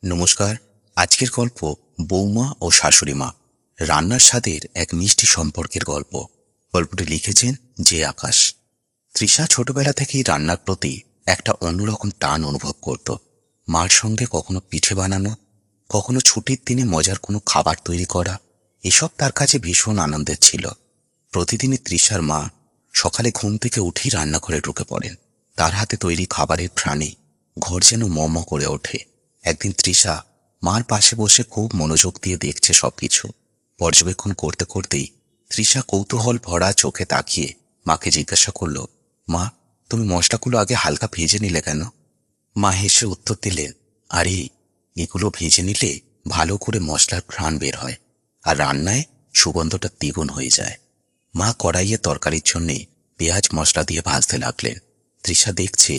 নমস্কার। আজকের গল্প বৌমা ও শাশুড়ি মা রান্নার স্বাদের এক মিষ্টি সম্পর্কের গল্প। গল্পটি লিখেছেন যে আকাশ। তৃষা ছোটবেলা থেকেই রান্নার প্রতি একটা অন্যরকম টান অনুভব করত। মার সঙ্গে কখনো পিঠে বানানো, কখনো ছুটির দিনে মজার কোনো খাবার তৈরি করা, এসব তার কাছে ভীষণ আনন্দের ছিল। প্রতিদিনই তৃষার মা সকালে ঘুম থেকে উঠেই রান্নাঘরে ঢুকে পড়েন। তার হাতে তৈরি খাবারের ঘ্রাণে ঘর যেন ম ম করে ওঠে। একদিন তৃষা মার পাশে বসে খুব মনোযোগ দিয়ে দেখছে সবকিছু। পর্যবেক্ষণ করতে করতেই তৃষা কৌতূহল ভরা চোখে তাকিয়ে মাকে জিজ্ঞাসা করল, মা, তুমি মশলাগুলো আগে হালকা ভেজে নিলে কেন? মা হেসে উত্তর দিলেন, আরে, এগুলো ভেজে নিলে ভালো করে মশলার ঘ্রাণ বের হয় আর রান্নায় সুগন্ধটা দ্বিগুণ হয়ে যায়। মা কড়াইয়ে তরকারির জন্যে পেঁয়াজ মশলা দিয়ে ভাজতে লাগলেন। তৃষা দেখছে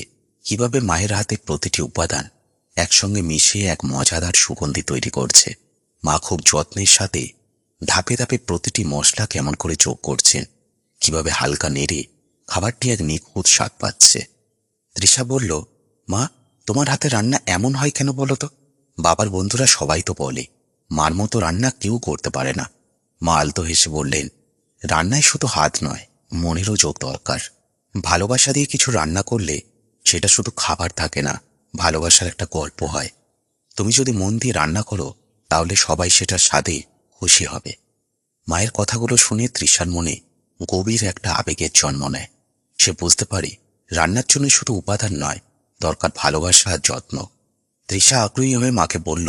কিভাবে মায়ের হাতে প্রতিটি উপাদান একসঙ্গে মিশিয়ে এক মজাদার সুগন্ধি তৈরি করছে। মা খুব যত্নের সাথে ধাপে ধাপে প্রতিটি মশলা কেমন করে যোগ করছেন, কিভাবে হালকা নেড়ে খাবারটি এক নিখুঁত স্বাদ পাচ্ছে। তৃষা বলল, মা, তোমার হাতে রান্না এমন হয় কেন বলো তো? বাবার বন্ধুরা সবাই তো বলে মার মতো রান্না কেউ করতে পারে না। মা আলতো হেসে বললেন, রান্নায় শুধু হাত নয়, মনেরও যোগ দরকার। ভালোবাসা দিয়ে কিছু রান্না করলে সেটা শুধু খাবার থাকে না, ভালোবাসার একটা গল্প হয়। তুমি যদি মন দিয়ে রান্না করো তাহলে সবাই সেটার স্বাদে খুশি হবে। মায়ের কথাগুলো শুনে তৃষার মনে গভীর একটা আবেগের জন্ম নেয়। সে বুঝতে পারে রান্নার জন্য শুধু উপাদান নয়, দরকার ভালোবাসা আর যত্ন। তৃষা আগ্রহী হয়ে মাকে বলল,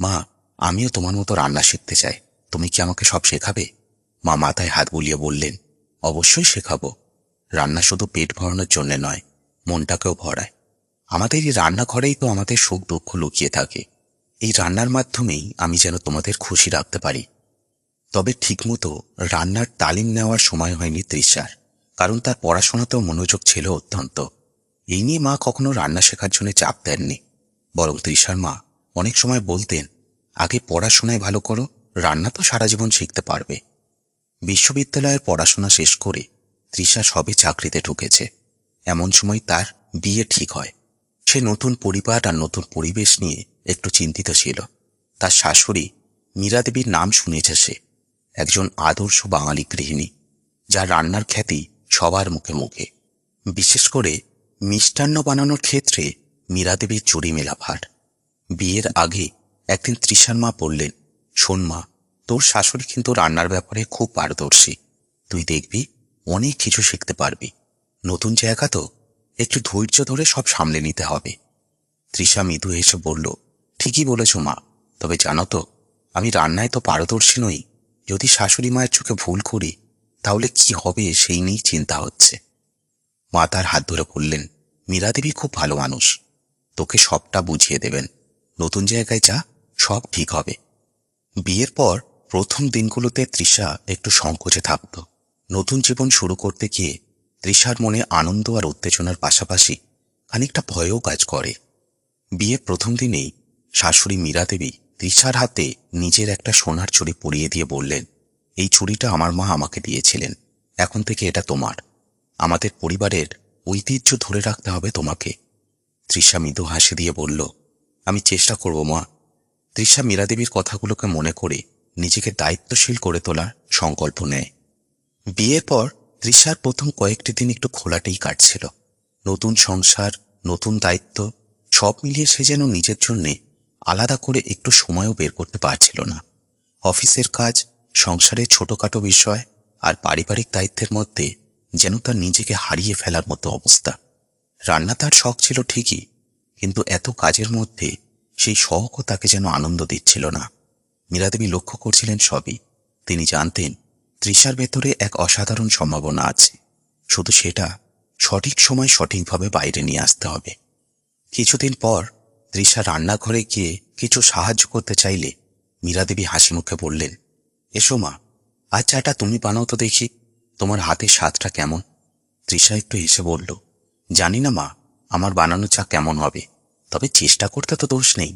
মা, আমিও তোমার মতো রান্না শিখতে চাই, তুমি কি আমাকে সব শেখাবে? মা মাথায় হাত বুলিয়ে বললেন, অবশ্যই শেখাবো। রান্না শুধু পেট ভরানোর জন্য নয়, মনটাকেও ভরায়। আমাদের এই রান্নাঘরেই তো আমাদের সুখ দুঃখ লুকিয়ে থাকে। এই রান্নার মাধ্যমেই আমি যেন তোমাদের খুশি রাখতে পারি। তবে ঠিকমতো রান্নার তালিম নেওয়ার সময় হয়নি তৃষার, কারণ তার পড়াশোনাতেও মনোযোগ ছিল অত্যন্ত। এই নিয়ে মা কখনো রান্না শেখার জন্য চাপ দেননি, বরং তৃষার মা অনেক সময় বলতেন, আগে পড়াশোনায় ভালো করো, রান্না তো সারা জীবন শিখতে পারবে। বিশ্ববিদ্যালয়ের পড়াশোনা শেষ করে তৃষা সবে চাকরিতে ঢুকেছে। এমন সময় তার বিয়ে ঠিক হয়। সে নতুন পরিবার আর নতুন পরিবেশ নিয়ে একটু চিন্তিত ছিল। তার শাশুড়ি মীরা দেবীর নাম শুনেছে সে, একজন আদর্শ বাঙালি গৃহিণী, যার রান্নার খ্যাতি সবার মুখে মুখে। বিশেষ করে মিষ্টান্ন বানানোর ক্ষেত্রে মীরা দেবীর চুরি মেলা ভার। বিয়ের আগে একদিন তৃষার মা বললেন, শোন মা, তোর শাশুড়ি কিন্তু রান্নার ব্যাপারে খুব পারদর্শী, তুই দেখবি অনেক কিছু শিখতে পারবি। নতুন জায়গা তো, একটু ধৈর্য ধরে সব সামলে নিতে হবে। তৃষা মৃদু হেসে বলল, ঠিকই বলেছ মা, তবে জানো তো, আমি রান্নায় তো পারদর্শী নই। যদি শাশুড়ি মায়ের চোখে ভুল করি তাহলে কি হবে সেই নিয়েই চিন্তা হচ্ছে। মা তার হাত ধরে বললেন, মীরা দেবী খুব ভালো মানুষ, তোকে সবটা বুঝিয়ে দেবেন। নতুন জায়গায় যা, সব ঠিক হবে। বিয়ের পর প্রথম দিনগুলোতে তৃষা একটু সংকোচে থাকত। নতুন জীবন শুরু করতে গিয়ে তৃষার মনে আনন্দ আর উত্তেজনার পাশাপাশি খানিকটা ভয়ও কাজ করে। বিয়ের প্রথম দিনেই শাশুড়ি মীরা দেবী তৃষার হাতে নিজের একটা সোনার চুড়ি পরিয়ে দিয়ে বললেন, এই চুড়িটা আমার মা আমাকে দিয়েছিলেন, এখন থেকে এটা তোমার। আমাদের পরিবারের ঐতিহ্য ধরে রাখতে হবে তোমাকে। তৃষা মৃদু হাসি দিয়ে বলল, আমি চেষ্টা করব মা। তৃষা মীরা দেবীর কথাগুলোকে মনে করে নিজেকে দায়িত্বশীল করে তোলার সংকল্প নেয়। বিয়ের পর তৃষার প্রথম কয়েকটি দিন একটু খোলাটেই কাটছিল। নতুন সংসার, নতুন দায়িত্ব, সব মিলিয়ে সে যেন নিজের জন্যে আলাদা করে একটু সময়ও বের করতে পারছিল না। অফিসের কাজ, সংসারের ছোটখাটো বিষয় আর পারিবারিক দায়িত্বের মধ্যে যেন তার নিজেকে হারিয়ে ফেলার মতো অবস্থা। রান্না তার শখ ছিল ঠিকই, কিন্তু এত কাজের মধ্যে সেই শখও তাকে যেন আনন্দ দিচ্ছিল না। মীরাদেবী লক্ষ্য করছিলেন সবই। তিনি জানতেন তৃষার ভেতরে এক অসাধারণ সম্ভাবনা আছে, শুধু সেটা সঠিক সময় সঠিকভাবে বাইরে নিয়ে আসতে হবে। কিছুদিন পর তৃষা রান্নাঘরে গিয়ে কিছু সাহায্য করতে চাইলে মীরাদেবী হাসি মুখে বললেন, এসো মা, আজ চাটা তুমি বানাও তো দেখি, তোমার হাতের স্বাদটা কেমন? তৃষা একটু হেসে বলল, জানি না মা, আমার বানানো চা কেমন হবে, তবে চেষ্টা করতে তো দোষ নেই।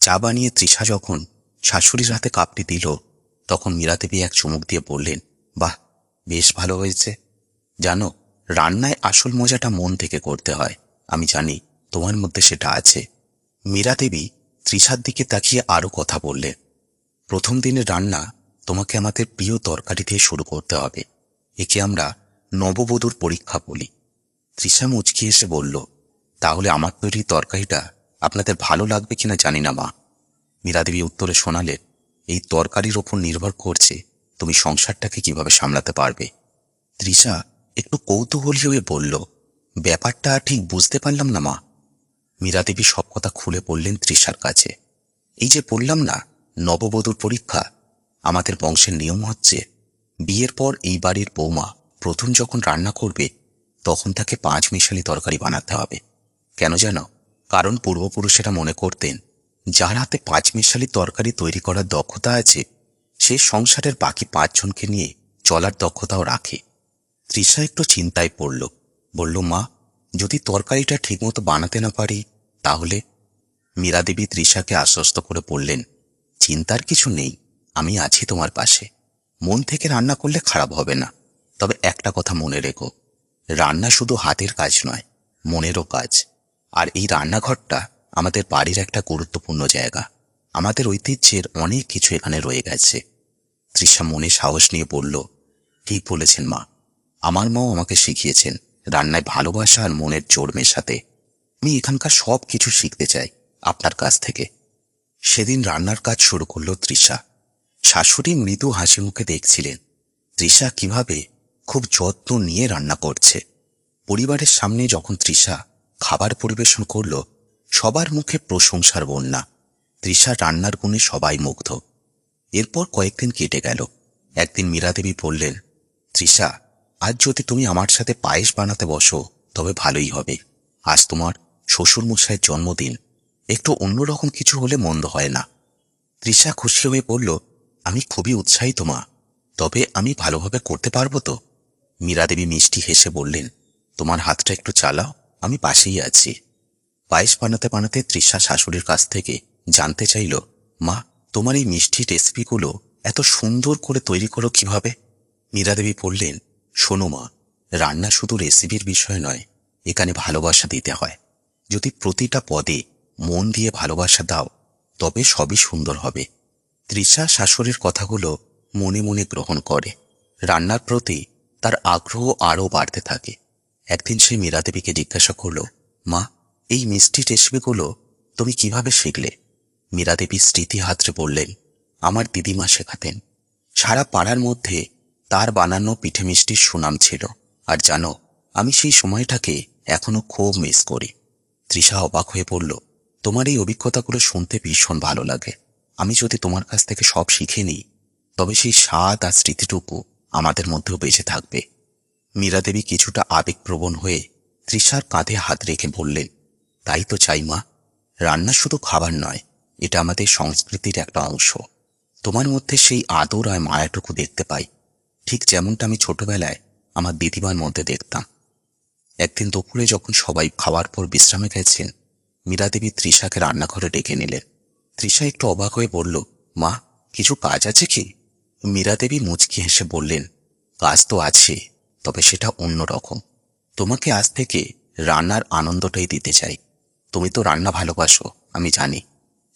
চা বানিয়ে তৃষা যখন শাশুড়ির হাতে কাপটি দিল, তখন মীরাদেবী এক চুমুক দিয়ে বললেন, বাহ, বেশ ভালো হয়েছে। জানো, রান্নায় আসল মজাটা মন থেকে করতে হয়, আমি জানি তোমার মধ্যে সেটা আছে। মীরাদেবী তৃষার দিকে তাকিয়ে আরো কথা বললেন, প্রথম দিনের রান্না তোমাকে আমাদের প্রিয় তরকারি দিয়ে শুরু করতে হবে। একে আমরা নববধূর পরীক্ষা বলি। তৃষা মুচকি এসে বলল, তাহলে আমার তৈরি তরকারিটা আপনাদের ভালো লাগবে কিনা জানি না মা। মীরাদেবী উত্তরে শোনালেন, এই তরকারির ওপর নির্ভর করছে তুমি সংসারটাকে কিভাবে সামলাতে পারবে। তৃষা একটু কৌতূহলী হয়ে বলল, ব্যাপারটা ঠিক বুঝতে পারলাম না মা। মীরাদেবী সব কথা খুলে বললেন তৃষার কাছে। এই যে বললাম না, নববধূর পরীক্ষা। আমাদের বংশের নিয়ম হচ্ছে, বিয়ের পর এই বাড়ির বৌমা প্রথম যখন রান্না করবে তখন তাকে 5 মিশালি তরকারি বানাতে হবে। কেন জানো? কারণ পূর্বপুরুষেরা মনে করতেন, যার হাতে 5 মিশালি তরকারি তৈরি করার দক্ষতা আছে সে সংসারের বাকি 5 জনকে নিয়ে চলার দক্ষতাও রাখে। তৃষা একটু চিন্তায় পড়ল, বলল, মা, যদি তরকারিটা ঠিকমতো বানাতে না পারি তাহলে? মীরাদেবী তৃষাকে আশ্বস্ত করে বললেন, চিন্তার কিছু নেই, আমি আছি তোমার পাশে। মন থেকে রান্না করলে খারাপ হবে না। তবে একটা কথা মনে রেখো, রান্না শুধু হাতের কাজ নয়, মনেরও কাজ। আর এই রান্নাঘরটা আমাদের বাড়ির একটা গুরুত্বপূর্ণ জায়গা। আমাদের ঐতিহ্যের অনেক কিছু এখানে রয়ে গেছে। তৃষা মনে সাহস নিয়ে বলল, ঠিক বলেছেন মা। আমার মাও আমাকে শিখিয়েছেন রান্নায় ভালোবাসা আর মনের জোর মেশাতে। আমি এখানকার সব কিছু শিখতে চাই আপনার কাছ থেকে। সেদিন রান্নার কাজ শুরু করল তৃষা। শাশুড়ি মৃদু হাসি মুখে দেখছিলেন তৃষা কিভাবে খুব যত্ন নিয়ে রান্না করছে। পরিবারের সামনে যখন তৃষা খাবার পরিবেশন করল, সবার মুখে প্রশংসার বন্যা। তৃষা রান্নার গুণে সবাই মুগ্ধ। এরপর কয়েকদিন কেটে গেল। একদিন মীরাদেবী বললেন, তৃষা, আজ যদি তুমি আমার সাথে পায়েস বানাতে বসো তবে ভালোই হবে। আজ তোমার শ্বশুরমশাইয়ের জন্মদিন, একটু অন্যরকম কিছু হলে মন্দ হয় না। তৃষা খুশি হয়ে বলল, আমি খুবই উৎসাহিত মা, তবে আমি ভালোভাবে করতে পারবো তো? মীরাদেবী মিষ্টি হেসে বললেন, তোমার হাতটা একটু চালাও, আমি পাশেই আছি। পায়েস বানাতে বানাতে তৃষা শাশুড়ির কাছ থেকে জানতে চাইল, মা, তোমার এই মিষ্টি রেসিপিগুলো এত সুন্দর করে তৈরি করো কিভাবে? মীরাদেবী বললেন, শোনো মা, রান্না শুধু রেসিপির বিষয় নয়, এখানে ভালোবাসা দিতে হয়। যদি প্রতিটা পদে মন দিয়ে ভালোবাসা দাও তবে সবই সুন্দর হবে। তৃষা শাশুড়ির কথাগুলো মনে মনে গ্রহণ করে। রান্নার প্রতি তার আগ্রহ আরও বাড়তে থাকে। একদিন সে মীরাদেবীকে জিজ্ঞাসা করল, মা, এই মিষ্টি রেসিপিগুলো তুমি কিভাবে শিখলে? মীরাদেবী স্মৃতি হাতড়ে বললেন, আমার দিদিমা শেখাতেন। সারা পাড়ার মধ্যে তার বানানো পিঠে মিষ্টির সুনাম ছিল। আর জানো, আমি সেই সময়টাকে এখনো খুব মিস করি। তৃষা অবাক হয়ে বলল, তোমার এই অভিজ্ঞতাগুলো শুনতে ভীষণ ভালো লাগে। আমি যদি তোমার কাছ থেকে সব শিখে নিই তবে সেই স্বাদ আর স্মৃতিটুকু আমাদের মধ্যেও বেঁচে থাকবে। মীরাদেবী কিছুটা আবেগপ্রবণ হয়ে তৃষার কাঁধে হাত রেখে বললেন, তাই তো চাই মা। রান্না শুধু খাবার নয়, এটা আমাদের সংস্কৃতির একটা অংশ। তোমার মধ্যে সেই আদর আর মায়াটুকু দেখতে পাই, ঠিক যেমনটা আমি ছোটবেলায় আমার দিদিমার মধ্যে দেখতাম। একদিন দুপুরে যখন সবাই খাওয়ার পর বিশ্রামে গেছেন, মীরাদেবী তৃষাকে রান্নাঘরে ডেকে নিলেন। তৃষা একটু অবাক হয়ে বলল, মা, কিছু কাজ আছে কি? মীরাদেবী মুচকি হেসে বললেন, কাজ তো আছে, তবে সেটা অন্য রকম। তোমাকে আজ থেকে রান্নার আনন্দটাই দিতে চাই। তুমি তো রান্না ভালোবাসো, আমি জানি।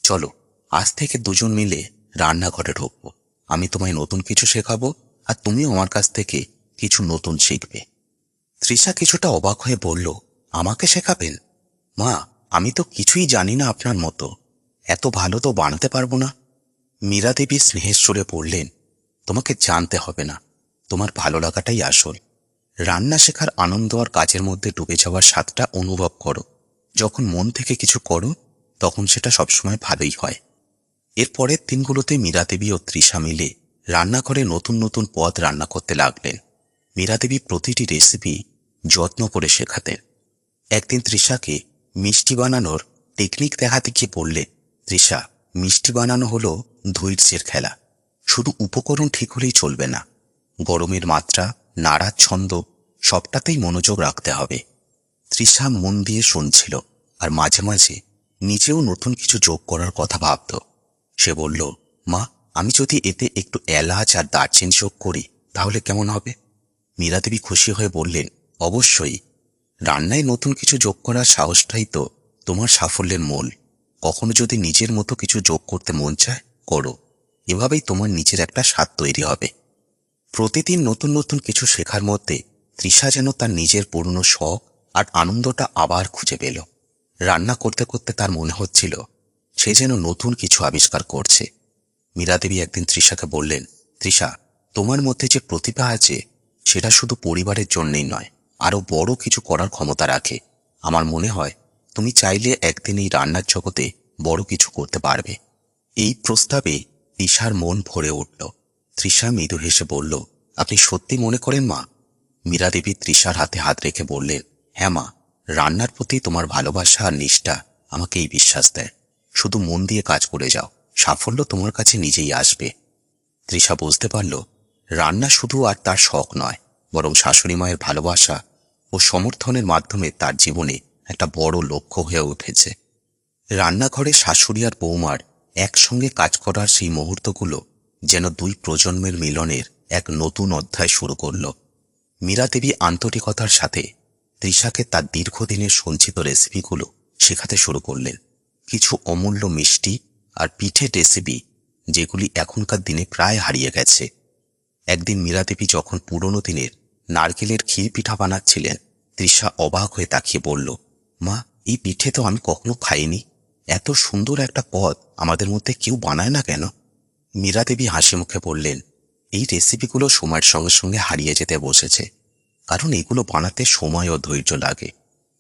চলো, আজ থেকে দুজন মিলে রান্নাঘরে ঢুকবো। আমি তোমায় নতুন কিছু শেখাবো আর তুমিও আমার কাছ থেকে কিছু নতুন শিখবে। তৃষা কিছুটা অবাক হয়ে বলল, আমাকে শেখাবেন? মা, আমি তো কিছুই জানি না আপনার মতো, এত ভালো তো বানাতে পারবো না। মীরাদেবী স্নেহের সুরে বললেন, তোমাকে জানতে হবে না, তোমার ভালো লাগাটাই আসল। রান্না শেখার আনন্দ আর কাজের মধ্যে ডুবে যাওয়ার স্বাদটা অনুভব করো। যখন মন থেকে কিছু করো তখন সেটা সবসময় ভালোই হয়। এর পরের দিনগুলোতে মীরাদেবী ও তৃষা মিলে রান্নাঘরে নতুন নতুন পদ রান্না করতে লাগলেন। মীরাদেবী প্রতিটি রেসিপি যত্ন করে শেখাতেন। একদিন তৃষাকে মিষ্টি বানানোর টেকনিক দেখাতে গিয়ে বললেন, তৃষা, মিষ্টি বানানো হলো ধৈর্যের খেলা। শুধু উপকরণ ঠিক হলেই চলবে না, গরমের মাত্রা, নাড়ার ছন্দ সবটাতেই মনোযোগ রাখতে হবে। তৃষা মন দিয়ে শুনছিল আর মাঝে মাঝে নিজেও নতুন কিছু যোগ করার কথা ভাবত। সে বলল, মা, আমি যদি এতে একটু এলাচ আর দারচিনি যোগ করি তাহলে কেমন হবে? মীরাদেবী খুশি হয়ে বললেন, অবশ্যই। রান্নায় নতুন কিছু যোগ করার সাহসটাই তো তোমার সাফল্যের মূল। কখনো যদি নিজের মতো কিছু যোগ করতে মন চায়, করো। এভাবেই তোমার নিজের একটা স্বাদ তৈরি হবে। প্রতিদিন নতুন নতুন কিছু শেখার মধ্যে তৃষা যেন তার নিজের পুরনো শখ আর আনন্দটা আবার খুঁজে পেল। রান্না করতে করতে তার মনে হচ্ছিল সে যেন নতুন কিছু আবিষ্কার করছে। মীরা দেবী একদিন তৃষাকে বললেন, তৃষা, তোমার মধ্যে যে প্রতিভা আছে সেটা শুধু পরিবারের জন্যই নয়, আরো বড় কিছু করার ক্ষমতা রাখে। আমার মনে হয় তুমি চাইলে একদিন এই রান্নার জগতে বড় কিছু করতে পারবে। এই প্রস্তাবে তৃষার মন ভরে উঠল। তৃষা মৃদু হেসে বলল, আপনি সত্যি মনে করেন মা? মীরা দেবী তৃষার হাতে হাত রেখে বললেন, হ্যাঁ মা, রান্নার প্রতি তোমার ভালোবাসা আর নিষ্ঠা আমাকে এই বিশ্বাস দেয়। শুধু মন দিয়ে কাজ করে যাও, সাফল্য তোমার কাছে নিজেই আসবে। তৃষা বুঝতে পারল রান্না শুধু আর তার শখ নয়, বরং শাশুড়ি মায়ের ভালোবাসা ও সমর্থনের মাধ্যমে তার জীবনে একটা বড় লক্ষ্য হয়ে উঠেছে। রান্নাঘরে শাশুড়ি আর বৌমার একসঙ্গে কাজ করার সেই মুহূর্তগুলো যেন দুই প্রজন্মের মিলনের এক নতুন অধ্যায় শুরু করল। মীরা দেবী আন্তরিকতার সাথে তৃষাকে তার দীর্ঘদিনের সঞ্চিত রেসিপিগুলো শেখাতে শুরু করলেন। কিছু অমূল্য মিষ্টি আর পিঠে রেসিপি যেগুলি এখনকার দিনে প্রায় হারিয়ে গেছে। একদিন মীরা দেবী যখন পুরনো দিনের নারকেলের ক্ষীর পিঠা বানাচ্ছিলেন, তৃষা অবাক হয়ে তাকিয়ে বলল, মা, এই পিঠে তো আমি কখনো খাইনি। এত সুন্দর একটা পদ আমাদের মধ্যে কেউ বানায় না কেন? মীরা দেবী হাসি মুখে বললেন, এই রেসিপিগুলো সময়ের সঙ্গে সঙ্গে হারিয়ে যেতে বসেছে, কারণ এগুলো বানাতে সময় ও ধৈর্য লাগে।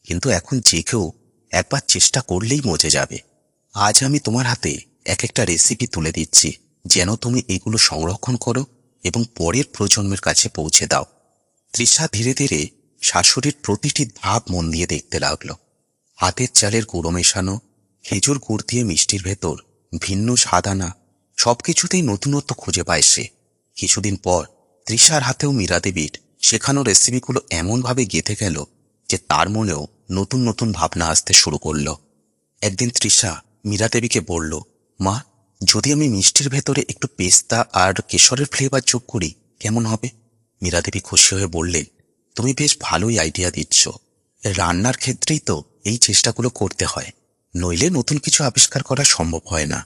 কিন্তু এখন যে কেউ একবার চেষ্টা করলেই মজে যাবে। আজ আমি তোমার হাতে এক একটা রেসিপি তুলে দিচ্ছি, যেন তুমি এগুলো সংরক্ষণ করো এবং পরের প্রজন্মের কাছে পৌঁছে দাও। তৃষা ধীরে ধীরে শাশুড়ির প্রতিটি ধাপ মন দিয়ে দেখতে লাগল। হাতের চালের গুঁড়ো মেশানো, খেজুর গুড় দিয়ে মিষ্টির ভেতর ভিন্ন স্বাদ আনা, সবকিছুতেই নতুনত্ব খুঁজে পায় সে। কিছুদিন পর তৃষার হাতেও মীরা দেবীর শেখানো রেসিপিগুলো এমনভাবে গেঁথে গেল যে তার মনেও নতুন নতুন ভাবনা আসতে শুরু করল। একদিন তৃষা মীরা দেবীকে বলল, মা, যদি আমি মিষ্টির ভেতরে একটু পেস্তা আর কেশরের ফ্লেভার যোগ করি কেমন হবে? মীরা দেবী খুশি হয়ে বললেন, তুমি বেশ ভালোই আইডিয়া দিচ্ছ। রান্নার ক্ষেত্রেই তো এই চেষ্টাগুলো করতে হয়, নইলে নতুন কিছু আবিষ্কার করা সম্ভব হয় না।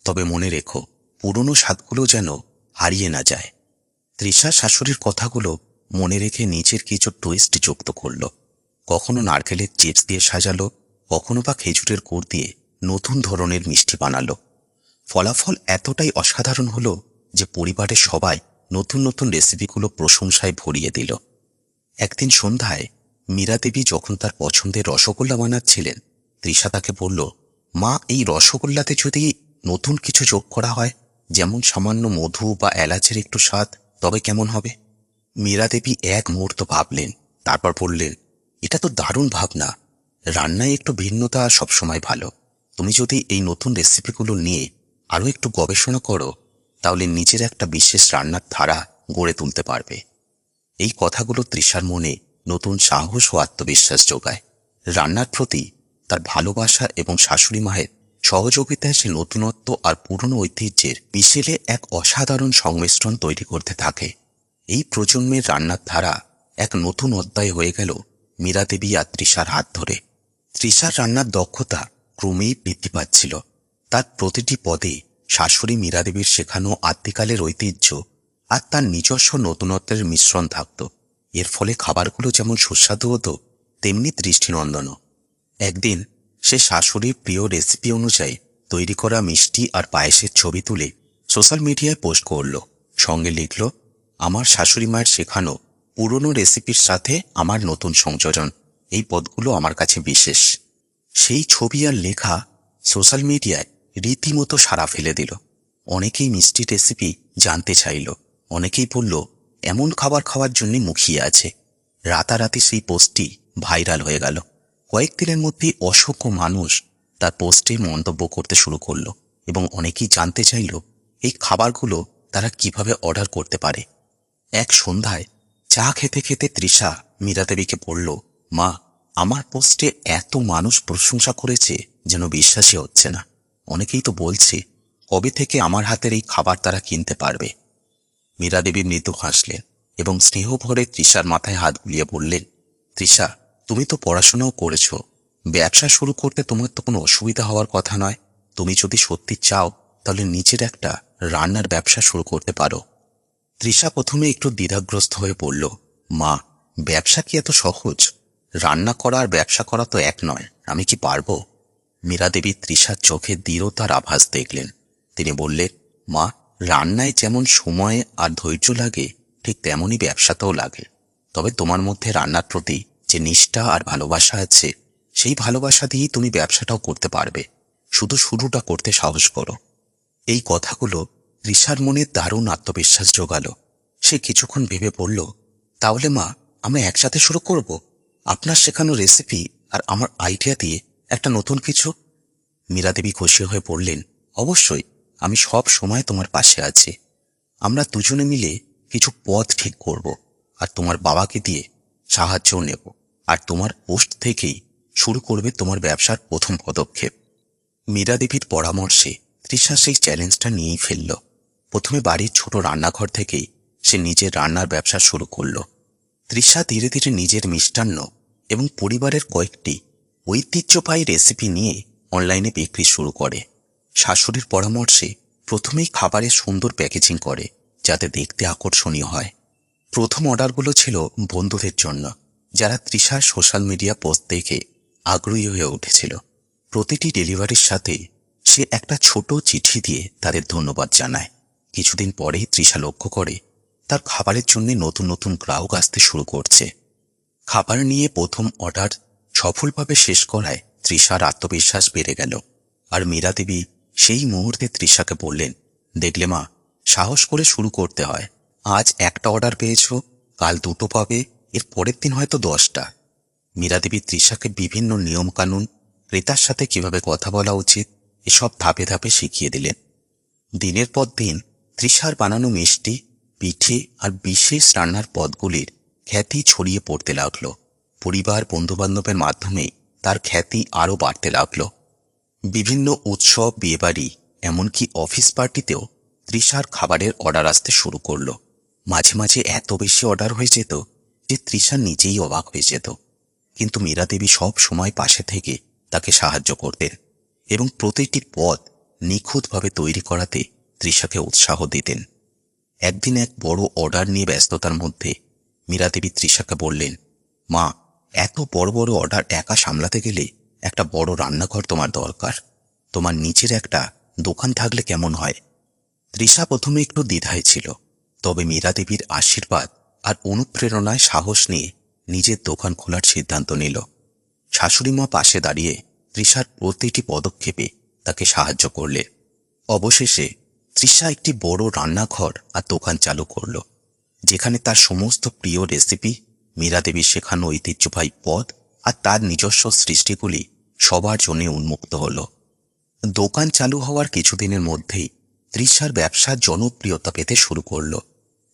তবে মনে রেখো, পুরনো স্বাদগুলো যেন হারিয়ে না যায়। তৃষা শাশুড়ির কথাগুলো মনে রেখে নিজের কিছু টুইস্ট যুক্ত করল। কখনো নারকেলের চিপস দিয়ে সাজালো, কখনো বা খেজুরের গুড় দিয়ে নতুন ধরনের মিষ্টি বানালো। ফলাফল এতটাই অসাধারণ হলো যে পরিবারের সবাই নতুন নতুন রেসিপিগুলো প্রশংসায় ভরিয়ে দিল। একদিন সন্ধ্যায় মীরা দেবী যখন তার পছন্দের রসগোল্লা বানাচ্ছিলেন, তৃষা তাকে বলল, মা, এই রসগোল্লাতে যদি নতুন কিছু যোগ করা হয়, যেমন সামান্য মধু বা এলাচের একটু স্বাদ, তবে কেমন হবে? মীরা দেবী এক মুহূর্ত ভাবলেন, তারপর বললেন, এটা তো দারুণ ভাবনা। রান্নায় একটু ভিন্নতা সবসময় ভালো। তুমি যদি এই নতুন রেসিপিগুলো নিয়ে আরো একটু গবেষণা করো, তাহলে নিজের একটা বিশেষ রান্নার ধারা গড়ে তুলতে পারবে। এই কথাগুলো তৃষার মনে নতুন সাহস ও আত্মবিশ্বাস যোগায়। রান্নার প্রতি তার ভালোবাসা এবং শাশুড়ি মায়ের সহযোগিতায় সে নতুনত্ব আর পুরনো ঐতিহ্যের মিশেলে এক অসাধারণ সংমিশ্রণ তৈরি করতে থাকে। এই প্রজন্মের রান্নার ধারা এক নতুন অধ্যায় হয়ে গেল মীরা দেবী আর তৃষার হাত ধরে। তৃষার রান্নার দক্ষতা ক্রমেই বৃদ্ধি পাচ্ছিল। তার প্রতিটি পদে শাশুড়ি মীরা দেবীর শেখানো আদ্যিকালের ঐতিহ্য আর তার নিজস্ব নতুনত্বের মিশ্রণ থাকত। এর ফলে খাবারগুলো যেমন সুস্বাদু হতো, তেমনি দৃষ্টিনন্দনও। একদিন সে শাশুড়ির প্রিয় রেসিপি অনুযায়ী তৈরি করা মিষ্টি আর পায়েসের ছবি তুলে সোশ্যাল মিডিয়ায় পোস্ট করল। সঙ্গে লিখল, আমার শাশুড়ি মায়ের শেখানো পুরনো রেসিপির সাথে আমার নতুন সংযোজন, এই পদগুলো আমার কাছে বিশেষ। সেই ছবি আর লেখা সোশ্যাল মিডিয়ায় রীতিমতো সাড়া ফেলে দিল। অনেকেই মিষ্টি রেসিপি জানতে চাইল, অনেকেই বলল এমন খাবার খাওয়ার জন্য মুখিয়ে আছে। রাতারাতি সেই পোস্টটি ভাইরাল হয়ে গেল। কয়েকদিনের মধ্যেই অসংখ্য মানুষ তার পোস্টে মন্তব্য করতে শুরু করল এবং অনেকেই জানতে চাইল এই খাবারগুলো তারা কিভাবে অর্ডার করতে পারে। এক সন্ধ্যায় চা খেতে খেতে তৃষা মীরা দেবীকে বলল, মা, আমার পোস্টে এত মানুষ প্রশংসা করেছে যেন বিশ্বাসই হচ্ছে না। অনেকেই তো বলছে কবে থেকে আমার হাতের এই খাবার তারা কিনতে পারবে। মীরা দেবী মৃদু হাসলেন এবং স্নেহ ভরে তৃষার মাথায় হাত বুলিয়ে বললেন, তৃষা, তুমি তো পড়াশোনাও করেছ, ব্যবসা শুরু করতে তোমার তো কোনো অসুবিধা হওয়ার কথা নয়। তুমি যদি সত্যি চাও তাহলে নিজের একটা রান্নার ব্যবসা শুরু করতে পারো। তৃষা প্রথমে একটু দ্বিধাগ্রস্ত হয়ে পড়ল, মা, ব্যবসা কি এত সহজ? রান্না করা আর ব্যবসা করা তো এক নয়, আমি কি পারবো? মীরা দেবী তৃষার চোখে দৃঢ়তার আভাস দেখলেন। তিনি বললেন, মা, রান্নায় যেমন সময় আর ধৈর্য লাগে ঠিক তেমনই ব্যবসাতেও লাগে। তবে তোমার মধ্যে রান্নার প্রতি যে নিষ্ঠা আর ভালোবাসা আছে, সেই ভালোবাসা দিয়েই তুমি ব্যবসাটাও করতে পারবে। শুধু শুরুটা করতে সাহস করো। এই কথাগুলো তৃষার মনে দারুণ আত্মবিশ্বাস জোগালো। সে কিছুক্ষণ ভেবে বলল, তাহলে মা, আমরা একসাথে শুরু করব, আপনার শেখানো রেসিপি আর আমার আইডিয়া দিয়ে একটা নতুন কিছু। মীরা দেবী খুশি হয়ে পড়লেন, অবশ্যই, আমি সব সময় তোমার পাশে আছি। আমরা দুজনে মিলে কিছু পথ ঠিক করব, আর তোমার বাবাকে দিয়ে সাহায্যও নেব, আর তোমার পোস্ট থেকেই শুরু করবে তোমার ব্যবসার প্রথম পদক্ষেপ। মীরা দেবীর পরামর্শে তৃষা সেই চ্যালেঞ্জটা নিয়েই ফেলল। প্রথমে বাড়ির ছোট রান্নাঘর থেকেই সে নিজের রান্নার ব্যবসা শুরু করল। তৃষা ধীরে ধীরে নিজের মিষ্টান্ন এবং পরিবারের কয়েকটি ঐতিহ্যবাহী রেসিপি নিয়ে অনলাইনে বিক্রি শুরু করে। শাশুড়ির পরামর্শে প্রথমেই খাবারের সুন্দর প্যাকেজিং করে, যাতে দেখতে আকর্ষণীয় হয়। প্রথম অর্ডারগুলো ছিল বন্ধুদের জন্য, যারা তৃষার সোশ্যাল মিডিয়া পোস্ট দেখে আগ্রহী হয়ে উঠেছিল। প্রতিটি ডেলিভারির সাথে সে একটা ছোট চিঠি দিয়ে তাদের ধন্যবাদ জানায়। কিছুদিন পরেই তৃষা লক্ষ্য করে তার খাবারের জন্য নতুন নতুন গ্রাহক আসতে শুরু করছে। খাবার নিয়ে প্রথম অর্ডার সফলভাবে শেষ করায় তৃষার আত্মবিশ্বাস বেড়ে গেল। আর মীরা দেবী সেই মুহূর্তে তৃষাকে বললেন, দেখলে মা, সাহস করে শুরু করতে হয়। আজ একটা অর্ডার পেয়েছ, কাল দুটো পাবে, এর পরের দিন হয়তো 10টা। মীরা দেবী তৃষাকে বিভিন্ন নিয়মকানুন, ক্রেতার সাথে কিভাবে কথা বলা উচিত, এসব ধাপে ধাপে শিখিয়ে দিলেন। দিনের পর দিন তৃষার বানানো মিষ্টি, পিঠে আর বিশেষ রান্নার পদগুলির খ্যাতি ছড়িয়ে পড়তে লাগল। পরিবার বন্ধুবান্ধবের মাধ্যমে তার খ্যাতি আরও বাড়তে লাগল। বিভিন্ন উৎসব, বিয়েবাড়ি, এমনকি অফিস পার্টিতেও তৃষার খাবারের অর্ডার আসতে শুরু করল। মাঝে মাঝে এত বেশি অর্ডার হয়ে যেত যে তৃষা নিজেই অবাক হয়ে যেত। কিন্তু মীরা দেবী সব সময় পাশে থেকে তাকে সাহায্য করতেন এবং প্রতিটি পদ নিখুঁতভাবে তৈরি করাতে তৃষাকে উৎসাহ দিতেন। একদিন এক বড় অর্ডার নিয়ে ব্যস্ততার মধ্যে মীরা দেবী তৃষাকে বললেন, মা, এত বড় বড় অর্ডার একা সামলাতে গেলে একটা বড় রান্নাঘর তোমার দরকার। তোমার নিচের একটা দোকান থাকলে কেমন হয়? তৃষা প্রথমে একটু দ্বিধায় ছিল, তবে মীরা দেবীর আশীর্বাদ আর অনুপ্রেরণায় সাহস নিয়ে নিজের দোকান খোলার সিদ্ধান্ত নিল। শাশুড়িমা পাশে দাঁড়িয়ে তৃষার প্রতিটি পদক্ষেপে তাকে সাহায্য করলে। অবশেষে তৃষা একটি বড় রান্নাঘর আর দোকান চালু করল, যেখানে তার সমস্ত প্রিয় রেসিপি, মীরা দেবীর শেখানো ঐতিহ্যবাহী পদ আর তার নিজস্ব সৃষ্টিগুলি সবার জন্য উন্মুক্ত হল। দোকান চালু হওয়ার কিছুদিনের মধ্যেই তৃষার ব্যবসার জনপ্রিয়তা পেতে শুরু করল।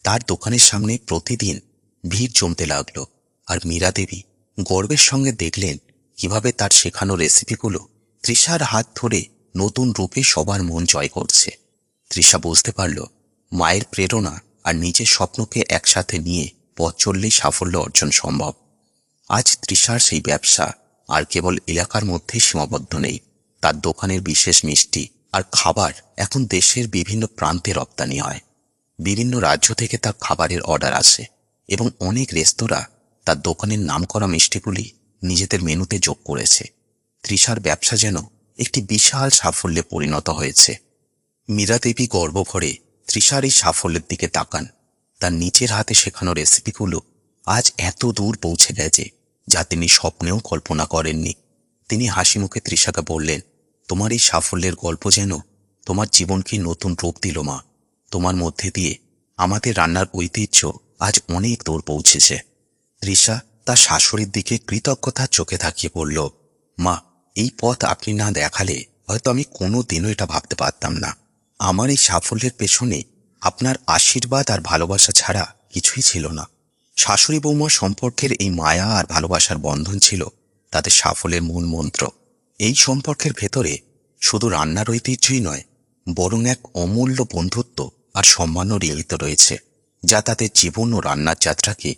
তার দোকানের সামনে প্রতিদিন ভিড় জমতে লাগলো, আর মীরা দেবী গর্বের সঙ্গে দেখলেন কিভাবে তার শেখানো রেসিপিগুলো তৃষার হাত ধরে নতুন রূপে সবার মন জয় করছে। তৃষা বুঝতে পারল, মায়ের প্রেরণা আর নিজের স্বপ্নকে একসাথে নিয়ে পথ চললেই সাফল্য অর্জন সম্ভব। আজ তৃষার সেই ব্যবসা আর কেবল এলাকার মধ্যেই সীমাবদ্ধ নেই। তার দোকানের বিশেষ মিষ্টি আর খাবার এখন দেশের বিভিন্ন প্রান্তে রপ্তানি হয়। বিভিন্ন রাজ্য থেকে তার খাবারের অর্ডার আসে এবং অনেক রেস্তোরাঁ তার দোকানের নামকরা মিষ্টিগুলি নিজেদের মেনুতে যোগ করেছে। তৃষার ব্যবসা যেন একটি বিশাল সাফল্যে পরিণত হয়েছে। মীরা দেবী গর্ব ভরে তৃষার এই সাফল্যের দিকে তাকান। তার নিজের হাতে শেখানো রেসিপিগুলো আজ এত দূর পৌঁছে গেছে যা তিনি স্বপ্নেও কল্পনা করেননি। তিনি হাসি মুখে তৃষাকে বললেন, তোমার এই সাফল্যের গল্প যেন তোমার জীবনকে নতুন রূপ দিল মা। তোমার মধ্যে দিয়ে আমাদের রান্নার ঐতিহ্য আজ অনেক দূর পৌঁছেছে। তৃষা তার শাশুড়ির দিকে কৃতজ্ঞতার চোখে তাকিয়ে বলল, মা, এই পথ আপনি না দেখালে হয়তো আমি কোনো দিনও এটা ভাবতে পারতাম না। আমার এই সাফল্যের পেছনে আপনার আশীর্বাদ আর ভালোবাসা ছাড়া কিছুই ছিল না। শাশুড়ি বৌমা সম্পর্কের এই মায়া আর ভালোবাসার বন্ধন ছিল তাদের সাফল্যের মূল মন্ত্র। এই সম্পর্কের ভেতরে শুধু রান্নার ঐতিহ্যই নয়, বরং এক অমূল্য বন্ধুত্ব আর সম্মানও নিহিত রয়েছে, যা তাদের জীবন ও রান্নার যাত্রাকে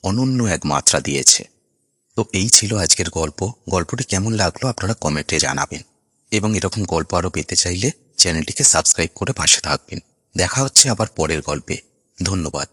অনন্য এক মাত্রা দিয়েছে। তো এই ছিল আজকের গল্প। গল্পটি কেমন লাগলো আপনারা কমেন্টে জানাবেন, এবং এরকম গল্প আরো পেতে চাইলে চ্যানেলটিকে সাবস্ক্রাইব করে পাশে থাকবেন। দেখা হচ্ছে আবার পরের গল্পে। ধন্যবাদ।